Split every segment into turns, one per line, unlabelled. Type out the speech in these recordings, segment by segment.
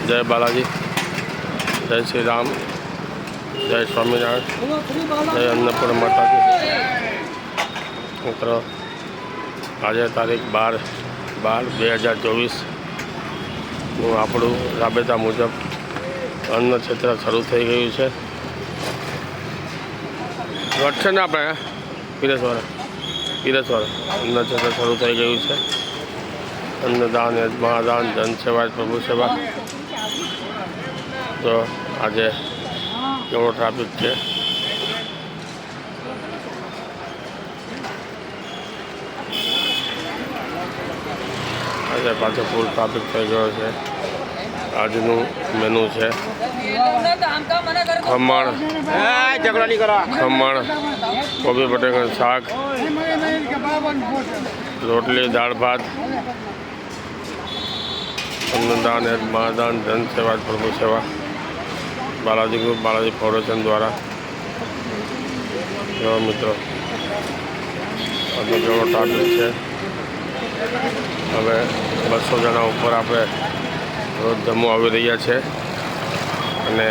જય બાલાજી, જય શ્રી રામ, જય સ્વામિનારાયણ, જય અન્નપૂર્ણા માતાજી. મિત્રો, આજે તારીખ 12/12/2024 આપણું રાબેતા મુજબ અન્ન ક્ષેત્ર શરૂ થઈ ગયું છે. વધશે ને આપણે પીરસવાળા અન્ન ક્ષેત્ર શરૂ થઈ ગયું છે. અન્નદાન એ મહાદાન, જન સેવા એ પ્રભુ સેવા. તો આજે કેવો ટ્રાફિક છે. આજે પાછો ફૂલ ટ્રાફિક થઈ ગયો છે. આજનું મેનુ છે ખમણ, કોબી બટેકાનું શાક, રોટલી, દાળ ભાત. અન્નદાન એ મહાદાન, જન સેવા એ પ્રભુ સેવા. બાલાજી ગ્રુપ, બાલાજી ફાઉન્ડેશન દ્વારા. જો મિત્રો, આજે કેવો ટ્રાફિક છે. હવે 200 જણા ઉપર આપણે રોજ જમવા આવી રહ્યા છે. અને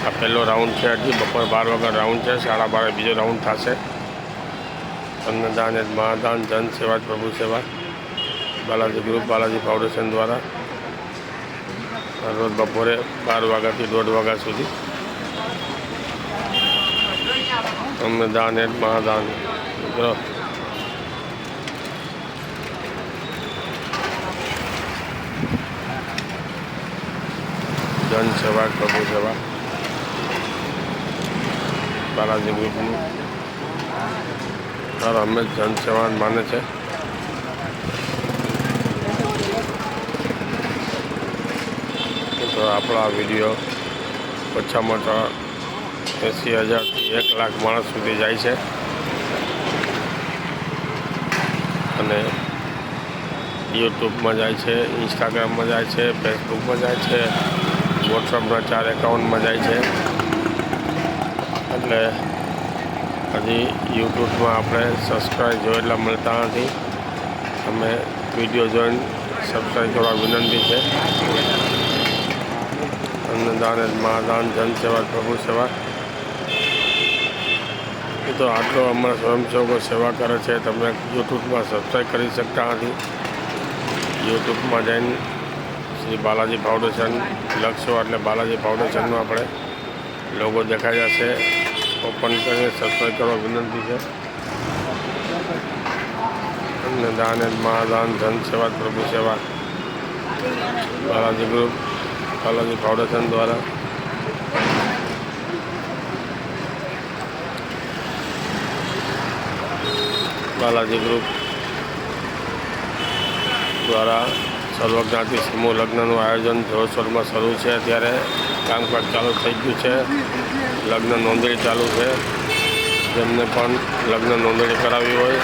આ પહેલો રાઉન્ડ છે. હજી બપોર 12 વાગ્યા રાઉન્ડ છે. 12:30 બીજો રાઉન્ડ થશે. અન્નદાન એ મહાદાન, જન સેવા પ્રભુ સેવા. બાલાજી ગ્રુપ, બાલાજી ફાઉન્ડેશન દ્વારા રોજ બપોરે 12 વાગ્યાથી 1:30 વાગ્યા સુધી અન્નદાન એ મહાદાન. જન સેવા પ્રભુ સેવા. બાલાજી ગ્રુપનું હંમેશા જન સેવા માને છે. તો આપણા વિડીયો ઓછામાં ઓછા 80,000થી 1 લાખ માણસ સુધી જાય છે. અને યુટ્યુબમાં જાય છે, ઇન્સ્ટાગ્રામમાં જાય છે, ફેસબુકમાં જાય છે, વોટ્સઅપના 4 એકાઉન્ટમાં જાય છે. એટલે હજી યુટ્યુબમાં આપણે સબસ્ક્રાઈબ જો એટલા મળતા નથી. તમે વિડીયો જોઈને સબસ્ક્રાઈબ કરવા વિનંતી છે. અન્નદાન એ મહાદાન, જન સેવા પ્રભુ સેવા. એ તો આટલો અમારા સ્વયંસેવકો સેવા કરે છે. તમે યુટ્યુબમાં સબસ્ક્રાઈબ કરી શકતા નથી. યુટ્યુબમાં જઈને શ્રી બાલાજી ફાઉન્ડેશન લખશો એટલે બાલાજી ફાઉન્ડેશનનો આપણે લોગો દેખાઈ જશે. ઓપન કરીને સબસ્ક્રાઈબ કરવા વિનંતી છે. અન્નદાન એ મહાદાન, જન સેવા પ્રભુ સેવા. બાલાજી ગ્રુપ, બાલાજી ફાઉન્ડેશન દ્વારા. બાલાજી ગ્રુપ દ્વારા સર્વજ્ઞાતિ સમૂહ લગ્નનું આયોજન જોરશોરમાં શરૂ છે. અત્યારે કામકાજ ચાલુ થઈ ગયું છે. લગ્ન નોંધણી ચાલુ છે. જેમને પણ લગ્ન નોંધણી કરાવી હોય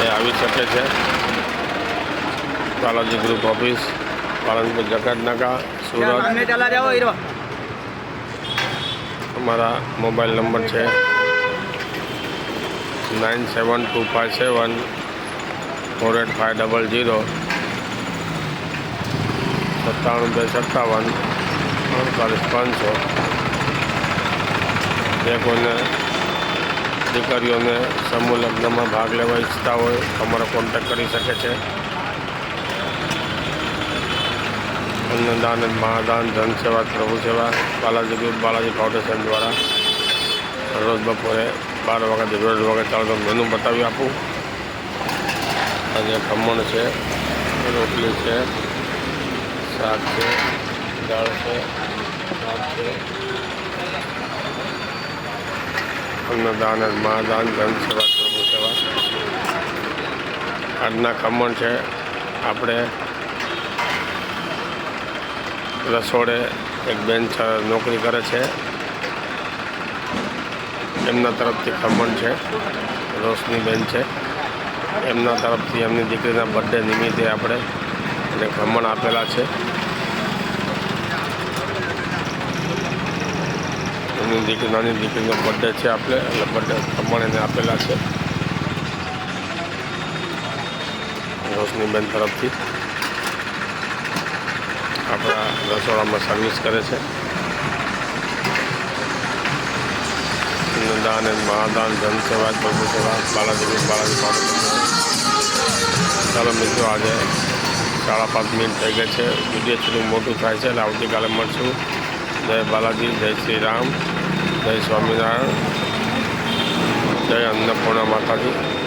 એ આવી શકે છે. બાલાજી ગ્રુપ ઓફિસ, પાલનપુર જકાતનાકા, સુરત. અમારા મોબાઈલ નંબર છે 9725748500, 9727548500. જે કોઈને દીકરીઓને સમૂહ લગ્નમાં ભાગ લેવા ઈચ્છતા હોય અમારો કોન્ટેક્ટ કરી શકે છે. અન્નદાન એ મહાદાન, જન સેવા પ્રભુ સેવા. બાલાજી ગ્રુપ, બાલાજી ફાઉન્ડેશન દ્વારા રોજ બપોરે 12 વાગ્યાથી 1:30 વાગ્યા ચાલતો મેનુ બતાવી આપું. આજે ખમણ છે, રોટલી છે, શાક છે, દાળ છે, ભાત છે. અન્નદાન એ મહાદાન, જન સેવા પ્રભુ સેવા. આજના ખમણ છે. આપણે રસોડે એક બેન નોકરી કરે છે, એમના તરફથી ખમણ છે. રોશની બેન છે, એમના તરફથી એમની દીકરીના બર્થડે નિમિત્તે આપણે એને ખમણ આપેલા છે. એમની નાની દીકરીનો બર્થડે છે આપણે, એટલે બર્થડે ખમણ એને આપેલા છે રોશનીબેન તરફથી. આપણા રસોડામાં સર્વિસ કરે છે. દાન અને મહાદાન, જનસેવા, પ્રભુ સેવા, બાલાજી બાલાજી. ચાલો મિત્રો, આજે 5:30 મિનિટ થઈ ગઈ છે. વિડીયો થોડું મોટું થાય છે, એટલે આવતીકાલે મળશું. જય બાલાજી, જય શ્રી રામ, જય સ્વામિનારાયણ, જય અન્નપૂર્ણા માતાજી.